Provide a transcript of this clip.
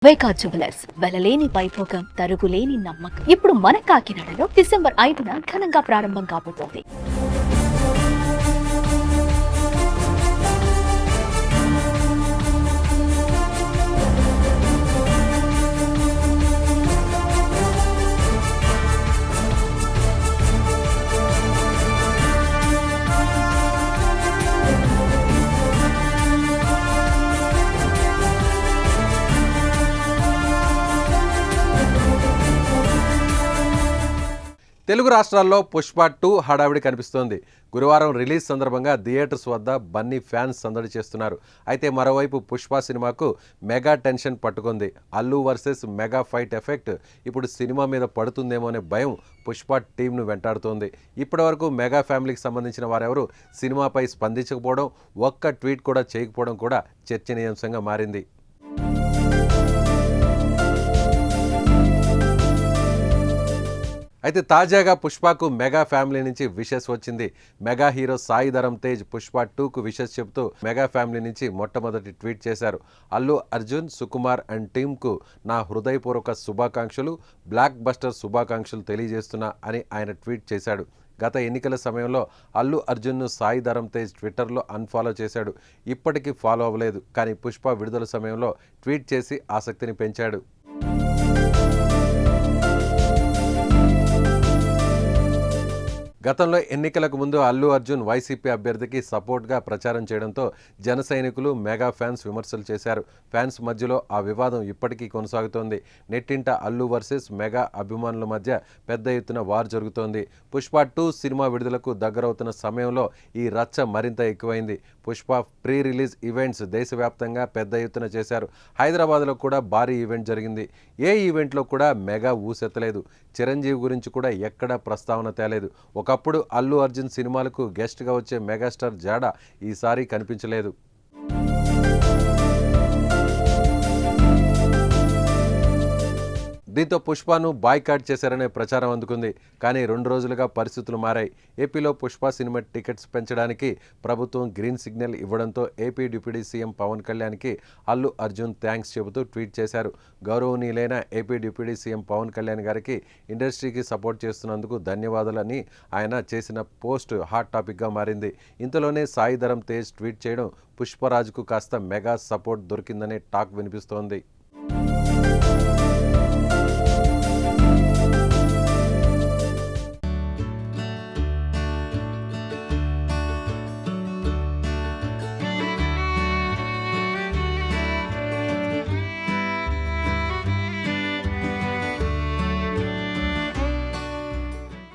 వేకా jewellers వెలలేని Vaibhogam తరుగులేని నమ్మకం. ఇప్పుడు మన కాకినాడలో డిసెంబర్ 5న ఘనంగా ప్రారంభం కాబోతోంది. తెలుగు రాష్ట్రాల్లో పుష్ప 2 హడావిడి కనిపిస్తోంది. గురువారం రిలీజ్ సందర్భంగా థియేటర్స్ వద్ద బన్నీ ఫ్యాన్స్ సందడి చేస్తున్నారు. అయితే మరోవైపు పుష్ప సినిమాకు మెగా టెన్షన్ పట్టుకుంది. Allu versus mega fight effect ఇప్పుడు సినిమా మీద పడుతుందేమో అనే భయం పుష్ప టీంను వెంటాడుతోంది. ఇప్పటివరకు మెగా ఫ్యామిలీకి సంబంధించిన వారెవరూ సినిమాపై స్పందించకపోవడం, ఒక్క ట్వీట్ కూడా చేయకపోవడం కూడా చర్చనీయాంశంగా మారింది. అయితే తాజాగా పుష్పకు మెగా ఫ్యామిలీ నుంచి విషెస్ వచ్చింది. మెగా హీరో సాయి ధరమ్ తేజ్ పుష్ప 2కు విషెస్ చెబుతూ మెగా ఫ్యామిలీ నుంచి మొట్టమొదటి ట్వీట్ చేశారు. అల్లు అర్జున్, సుకుమార్ అండ్ టీంకు నా హృదయపూర్వక శుభాకాంక్షలు, బ్లాక్ బస్టర్ శుభాకాంక్షలు తెలియజేస్తున్నా అని ఆయన ట్వీట్ చేశాడు. గత ఎన్నికల సమయంలో అల్లు అర్జున్ను సాయి ధరమ్ తేజ్ ట్విట్టర్లో అన్ఫాలో చేశాడు. ఇప్పటికీ ఫాలో అవ్వలేదు. కానీ పుష్ప విడుదల సమయంలో ట్వీట్ చేసి ఆసక్తిని పెంచాడు. గతంలో ఎన్నికలకు ముందు అల్లు అర్జున్ వైసీపీ అభ్యర్థికి సపోర్ట్గా ప్రచారం చేయడంతో జన సైనికులు, మెగా ఫ్యాన్స్ విమర్శలు చేశారు. ఫ్యాన్స్ మధ్యలో ఆ వివాదం ఇప్పటికీ కొనసాగుతోంది. నెట్టింట అల్లు వర్సెస్ మెగా అభిమానుల మధ్య పెద్ద ఎత్తున వార్ జరుగుతోంది. పుష్ప 2 సినిమా విడుదలకు దగ్గరవుతున్న సమయంలో ఈ రచ్చ మరింత ఎక్కువైంది. పుష్ప ప్రీ రిలీజ్ ఈవెంట్స్ దేశవ్యాప్తంగా పెద్ద ఎత్తున చేశారు. హైదరాబాద్లో కూడా భారీ ఈవెంట్ జరిగింది. ఏ ఈవెంట్లో కూడా మెగా ఊసెత్తలేదు. చిరంజీవి గురించి కూడా ఎక్కడా ప్రస్తావన తేలేదు. ఒకప్పుడు అల్లు అర్జున్ సినిమాలకు గెస్ట్గా వచ్చే మెగాస్టార్ జాడ ఈసారి కనిపించలేదు. దీంతో పుష్పను బాయ్కాట్ చేశారనే ప్రచారం అందుకుంది. కానీ 2 రోజులుగా పరిస్థితులు మారాయి. ఏపీలో పుష్ప సినిమా టికెట్స్ పెంచడానికి ప్రభుత్వం గ్రీన్ సిగ్నల్ ఇవ్వడంతో ఏపీ డిప్యూటీ సీఎం పవన్ కళ్యాణ్కి అల్లు అర్జున్ థ్యాంక్స్ చెబుతూ ట్వీట్ చేశారు. గౌరవనీయులైన AP deputy CM Pawan Kalyan గారికి ఇండస్ట్రీకి సపోర్ట్ చేస్తున్నందుకు ధన్యవాదాలని ఆయన చేసిన పోస్ట్ హాట్ టాపిక్గా మారింది. ఇంతలోనే సాయి ధరమ్ తేజ్ ట్వీట్ చేయడం పుష్పరాజ్కు కాస్త మెగా సపోర్ట్ దొరికిందనే టాక్ వినిపిస్తోంది.